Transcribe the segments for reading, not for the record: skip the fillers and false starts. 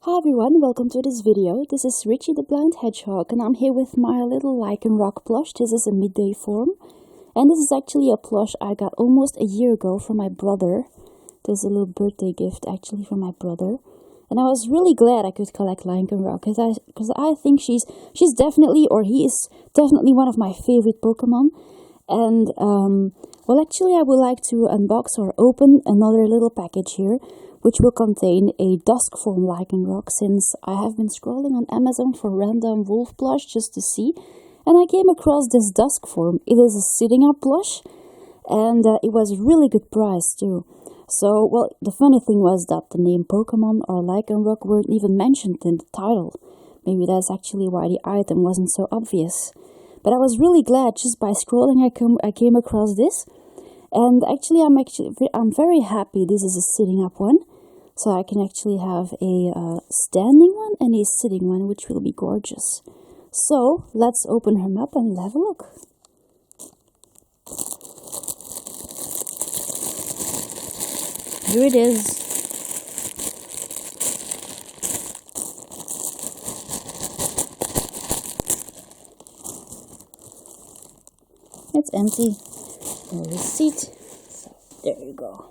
Hi everyone, welcome to this video. This is Richie the Blind Hedgehog and I'm here with my little Lyncanrock plush. This is a midday form and this is actually a plush I got almost a year ago from my brother. This is a little birthday gift actually from my brother. And I was really glad I could collect Lyncanrock because I think she's definitely, or he is definitely one of my favorite Pokemon. And well, actually I would like to unbox or open another little package here, which will contain a duskform Lyncanrock, since I have been scrolling on Amazon for random wolf plush just to see, and I came across this duskform. It is a sitting up plush, and it was really good price too. So, well, the funny thing was that the name Pokemon or Lyncanrock weren't even mentioned in the title. Maybe that's actually why the item wasn't so obvious. But I was really glad just by scrolling I came across this. And actually I'm very happy this is a sitting up one, so I can actually have a standing one and a sitting one, which will be gorgeous. So let's open him up and have a look. Here it is. It's empty. No receipt, so there you go.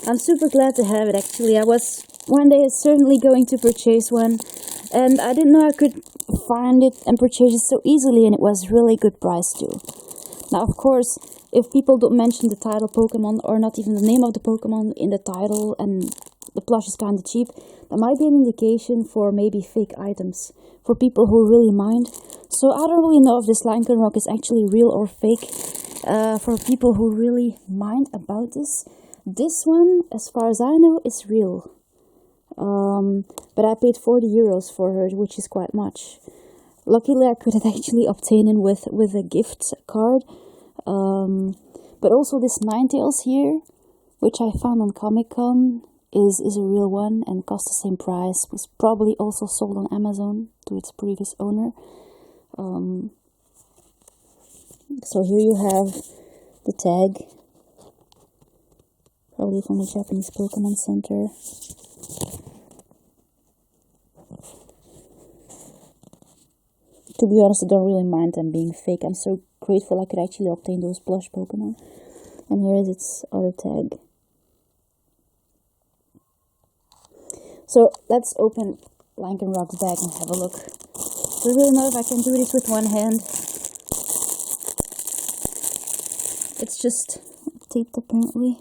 I'm super glad to have it actually. I was one day certainly going to purchase one and I didn't know I could find it and purchase it so easily, and it was really good price too. Now of course, if people don't mention the title Pokemon or not even the name of the Pokemon in the title and the plush is kind of cheap, that might be an indication for maybe fake items, for people who really mind. So I don't really know if this Lyncanrock is actually real or fake, for people who really mind about this. This one, as far as I know, is real. But I paid 40 euros for her, which is quite much. Luckily I could actually obtain it with a gift card. But also this Ninetales here, which I found on Comic-Con, is a real one and cost the same price. Was probably also sold on Amazon to its previous owner. So here you have the tag, probably from the Japanese Pokemon Center. To be honest, I don't really mind them being fake. I'm so grateful I could actually obtain those plush Pokemon. And here is its other tag. So let's open Lyncanrock's bag and have a look. I don't really know if I can do this with one hand. It's just taped apparently.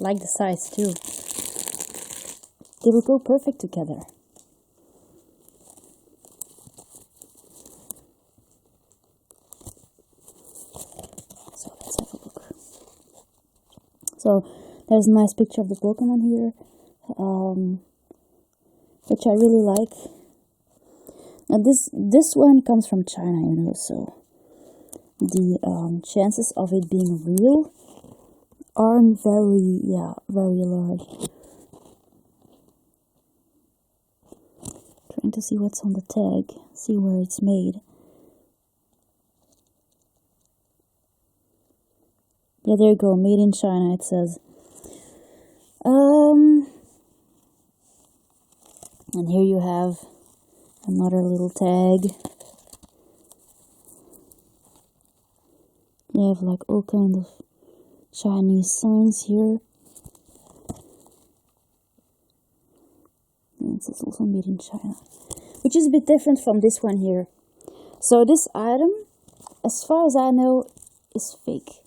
Like the size too. They will go perfect together. So let's have a look. So there's a nice picture of the Pokemon here, which I really like. Now this one comes from China, you know, so the chances of it being real aren't very large. Trying to see what's on the tag, see where it's made. Yeah, there you go, made in China, it says. And here you have another little tag. You have like all kind of Chinese signs here. And it's also made in China, which is a bit different from this one here. So this item, as far as I know, is fake.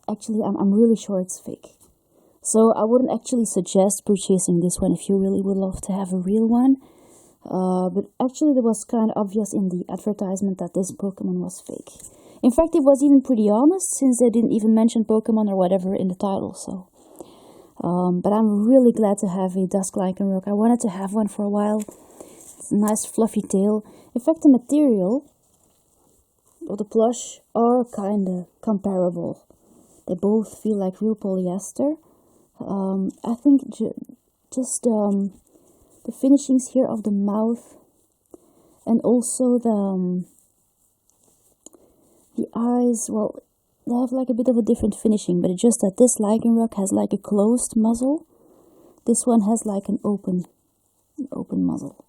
Actually, I'm really sure it's fake. So I wouldn't actually suggest purchasing this one if you really would love to have a real one. But actually it was kind of obvious in the advertisement that this Pokemon was fake. In fact, it was even pretty honest, since they didn't even mention Pokemon or whatever in the title, so But I'm really glad to have a dusk Lyncanrock. I wanted to have one for a while. It's a nice fluffy tail. In fact, the material of the plush are kinda comparable. They both feel like real polyester. I think just the finishings here of the mouth, and also the eyes, well, they have like a bit of a different finishing, but it's just that this Lyncanrock has like a closed muzzle. This one has like an open muzzle.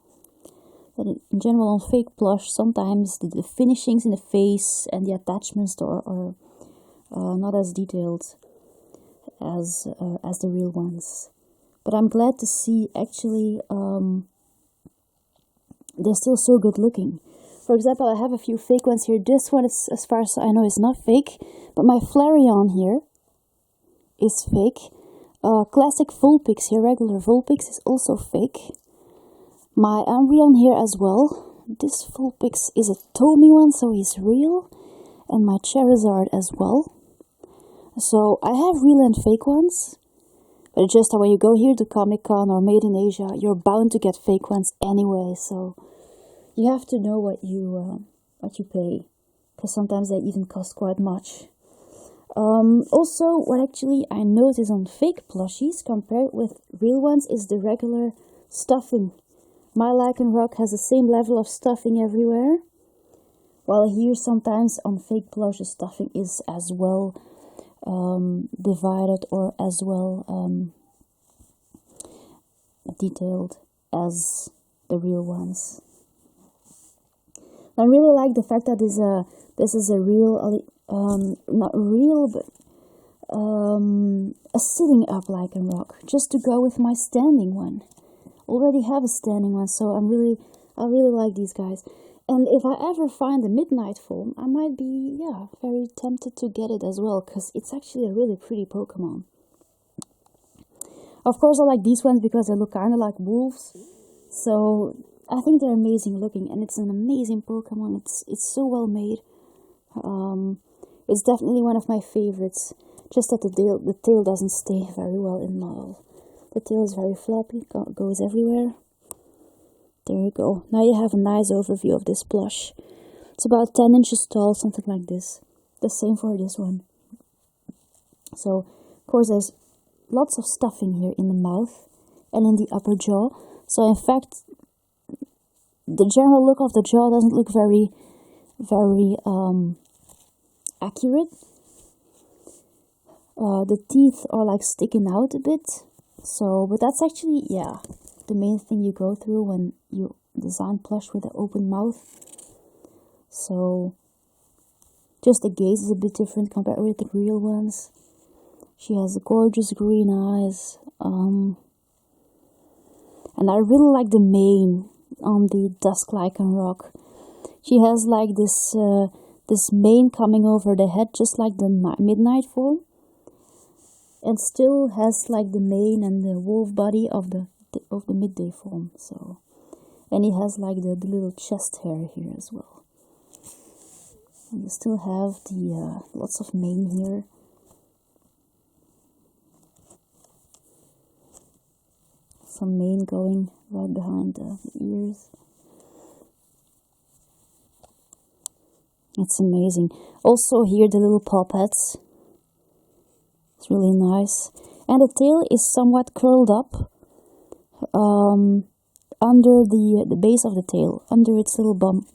But in general, on fake plush, sometimes the finishings in the face and the attachments are not as detailed as the real ones. But I'm glad to see actually they're still so good looking. For example, I have a few fake ones here. This one, is, as far as I know, is not fake, but my Flareon here is fake. Classic Vulpix here, regular Vulpix, is also fake. My Umbreon here as well. This Vulpix is a Tomy one, so he's real. And my Charizard as well. So I have real and fake ones. But it's just that when you go here to Comic-Con or Made in Asia, you're bound to get fake ones anyway, so you have to know what you pay, because sometimes they even cost quite much. Also, what actually I notice on fake plushies compared with real ones is the regular stuffing. My Lyncanrock has the same level of stuffing everywhere, while here sometimes on fake plush the stuffing is as well divided or as well detailed as the real ones. I really like the fact that this is a real, not real, but a sitting up Lyncanrock, just to go with my standing one. Already have a standing one, so I really like these guys. And if I ever find a midnight form, I might be, very tempted to get it as well, because it's actually a really pretty Pokemon. Of course, I like these ones because they look kind of like wolves, so I think they're amazing looking, and it's an amazing Pokemon. It's so well made. It's definitely one of my favorites. Just that the tail doesn't stay very well in model. The tail is very floppy, goes everywhere. There you go. Now you have a nice overview of this plush. It's about 10 inches tall, something like this. The same for this one. So, of course, there's lots of stuffing here in the mouth and in the upper jaw. So, in fact, the general look of the jaw doesn't look very accurate. The teeth are like sticking out a bit. So, but that's actually, the main thing you go through when you design plush with an open mouth. So, just the gaze is a bit different compared with the real ones. She has gorgeous green eyes. And I really like the mane on the dusk Lyncanrock. She has like this mane coming over the head, just like the midnight form. And still has like the mane and the wolf body of the midday form. So, and he has like the little chest hair here as well. And you still have the lots of mane here. Some mane going right behind the ears. It's amazing. Also here the little paw pads. It's really nice. And the tail is somewhat curled up under the base of the tail, under its little bump.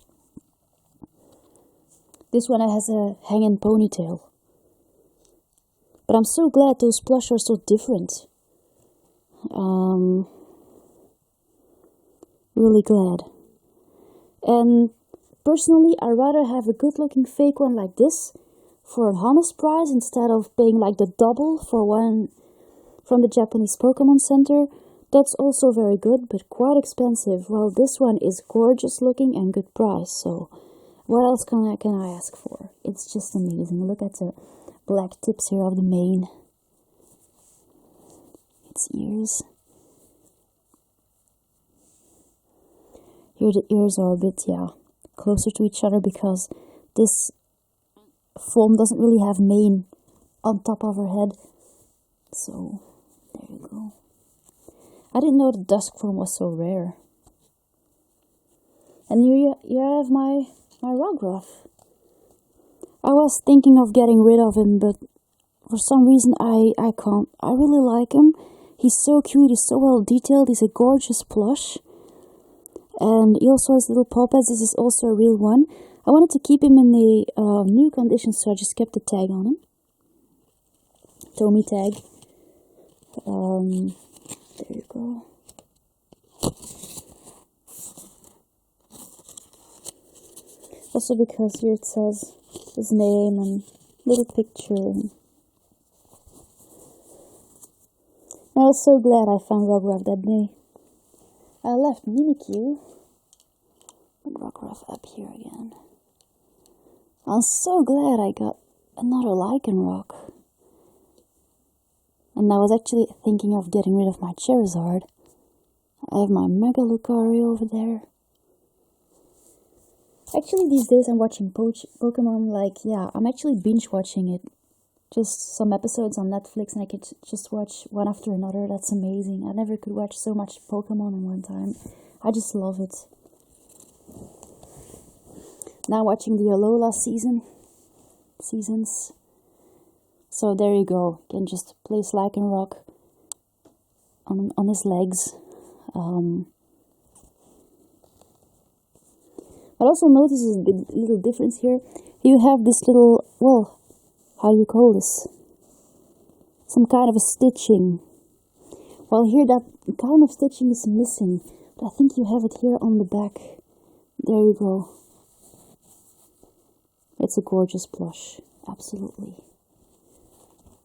This one has a hanging ponytail. But I'm so glad those plush are so different. Really glad. And personally, I'd rather have a good looking fake one like this for an honest price instead of paying like the double for one from the Japanese Pokemon Center. That's also very good, but quite expensive. Well, this one is gorgeous looking and good price, so what else can I ask for? It's just amazing. Look at the black tips here of the mane. Its ears. Here the ears are a bit, closer to each other because this form doesn't really have mane on top of her head. So, there I didn't know the duskform was so rare. And here you have my Rockruff. I was thinking of getting rid of him, but for some reason I can't. I really like him. He's so cute, he's so well detailed, he's a gorgeous plush. And he also has little paw pads. This is also a real one. I wanted to keep him in the new condition, so I just kept the tag on him. Tommy tag. There you go. Also because here it says his name and little picture. And I was so glad I found Rockruff that day. I left Mimikyu and Rockruff up here again. I'm so glad I got another Lyncanrock. And I was actually thinking of getting rid of my Charizard. I have my Mega Lucario over there. Actually, these days I'm watching Pokemon, like, yeah, I'm actually binge watching it. Just some episodes on Netflix and I could just watch one after another. That's amazing. I never could watch so much Pokemon in one time. I just love it. Now watching the Alola seasons. So there you go. Can just place Lyncanrock on his legs. But also notice a little difference here. You have this little, well, how do you call this? Some kind of a stitching. Well, here that kind of stitching is missing. But I think you have it here on the back. There you go. It's a gorgeous plush. Absolutely.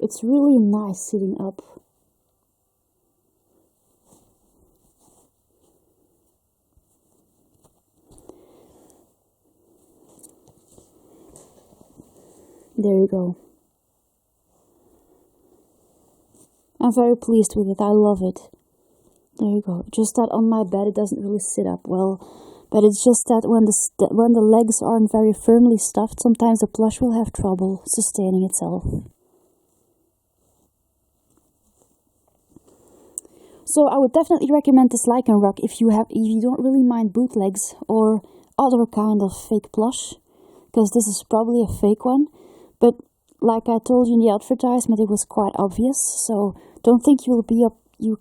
It's really nice sitting up. There you go. I'm very pleased with it. I love it. There you go. Just that on my bed it doesn't really sit up well. But it's just that when the legs aren't very firmly stuffed, sometimes the plush will have trouble sustaining itself. So I would definitely recommend this Lyncanrock if you don't really mind bootlegs or other kind of fake plush, because this is probably a fake one. But like I told you in the advertisement, it was quite obvious. So don't think you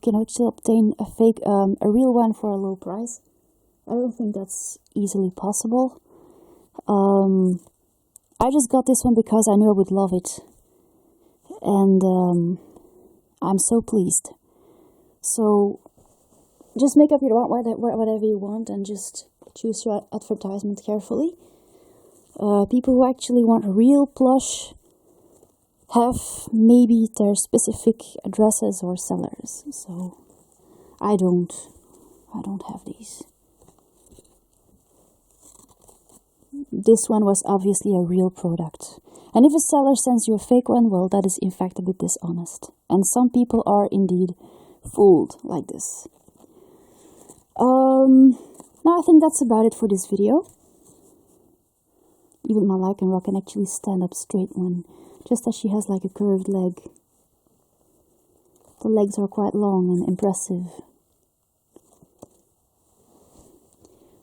can actually obtain a real one for a low price. I don't think that's easily possible. I just got this one because I knew I would love it. And I'm so pleased. So just make up whatever you want and just choose your advertisement carefully. People who actually want real plush have maybe their specific addresses or sellers. So I don't have these. This one was obviously a real product. And if a seller sends you a fake one, well, that is in fact a bit dishonest. And some people are indeed fooled like this. Now I think that's about it for this video. Even my Lyncanrock can actually stand up straight just as she has like a curved leg. The legs are quite long and impressive.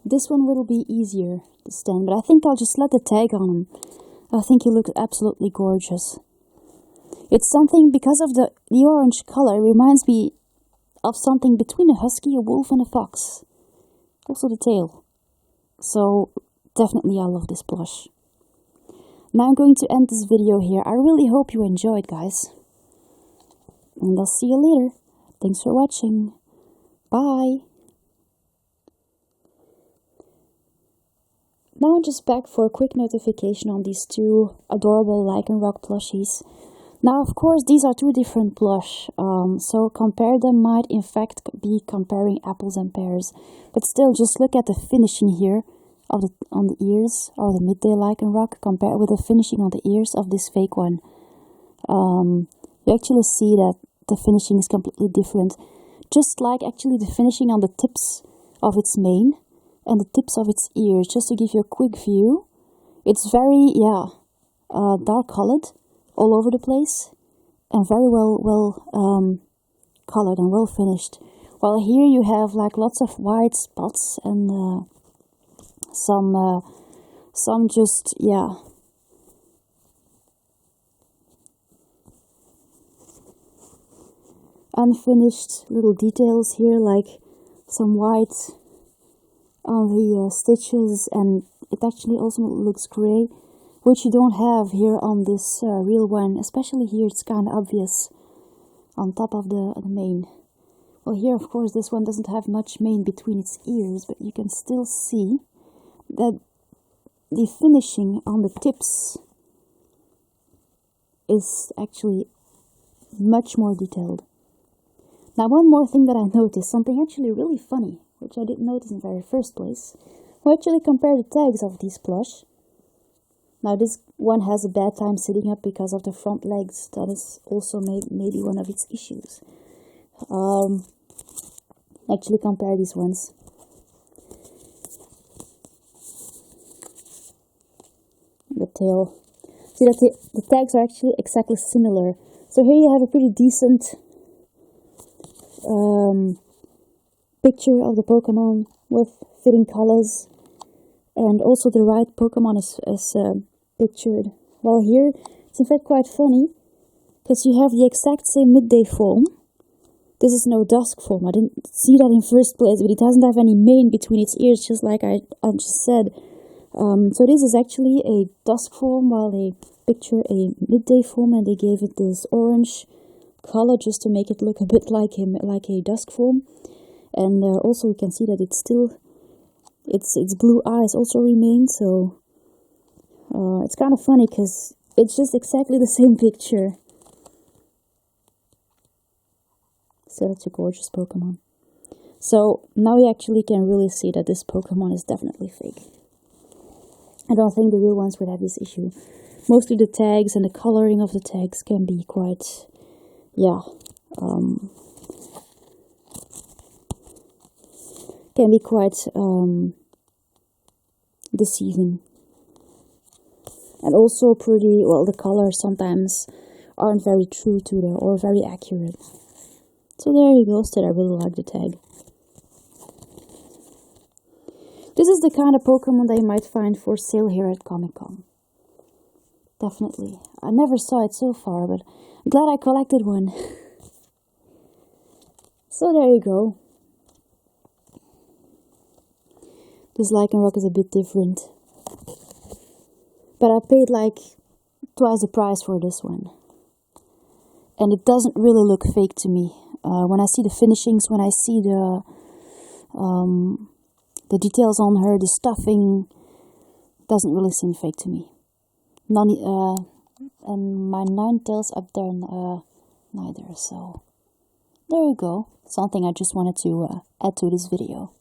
This one will be easier to stand, but I think I'll just let the tag on him. I think he looks absolutely gorgeous. It's something, because of the orange color, reminds me of something between a husky, a wolf, and a fox. Also the tail. So definitely I love this plush. Now I'm going to end this video here. I really hope you enjoyed, guys. And I'll see you later. Thanks for watching. Bye. Now I'm just back for a quick notification on these two adorable Lyncanrock plushies. Now, of course, these are two different plush, so compare them might in fact be comparing apples and pears. But still, just look at the finishing here on the ears, or the midday Lyncanrock, compare with the finishing on the ears of this fake one. You actually see that the finishing is completely different, just like actually the finishing on the tips of its mane and the tips of its ears. Just to give you a quick view, it's very dark colored all over the place and very well colored and well finished. While here you have like lots of white spots and some just, yeah, unfinished little details here, like some white on the stitches, and it actually also looks gray, which you don't have here on this real one. Especially here, it's kind of obvious on top of the mane. Well, here, of course, this one doesn't have much mane between its ears, but you can still see that the finishing on the tips is actually much more detailed. Now, one more thing that I noticed, something actually really funny, which I didn't notice in the very first place. We actually compare the tags of these plush. Now, this one has a bad time sitting up because of the front legs. That is also maybe one of its issues. Actually compare these ones. The tail. See that the tags are actually exactly similar. So here you have a pretty decent picture of the Pokemon with fitting colors, and also the right Pokemon is pictured. Well, here it's in fact quite funny because you have the exact same midday form. This is no dusk form. I didn't see that in first place, but it doesn't have any mane between its ears, just like I just said. So this is actually a dusk form, while they picture a midday form, and they gave it this orange color just to make it look a bit like a dusk form. And also we can see that it's still, its blue eyes also remain. So it's kind of funny because it's just exactly the same picture. So that's a gorgeous Pokemon. So now we actually can really see that this Pokemon is definitely fake. I don't think the real ones would have this issue. Mostly the tags and the coloring of the tags can be quite, yeah, can be quite deceiving. And also pretty, well, the colors sometimes aren't very true to them or very accurate. So there you go, still I really like the tag. This is the kind of Pokemon that you might find for sale here at Comic-Con. Definitely. I never saw it so far, but I'm glad I collected one. So there you go. This Lyncanrock is a bit different. But I paid like twice the price for this one. And it doesn't really look fake to me. When I see the finishings, when I see the details on her, the stuffing, doesn't really seem fake to me. And my 9tails up there, neither. So there you go. Something I just wanted to add to this video.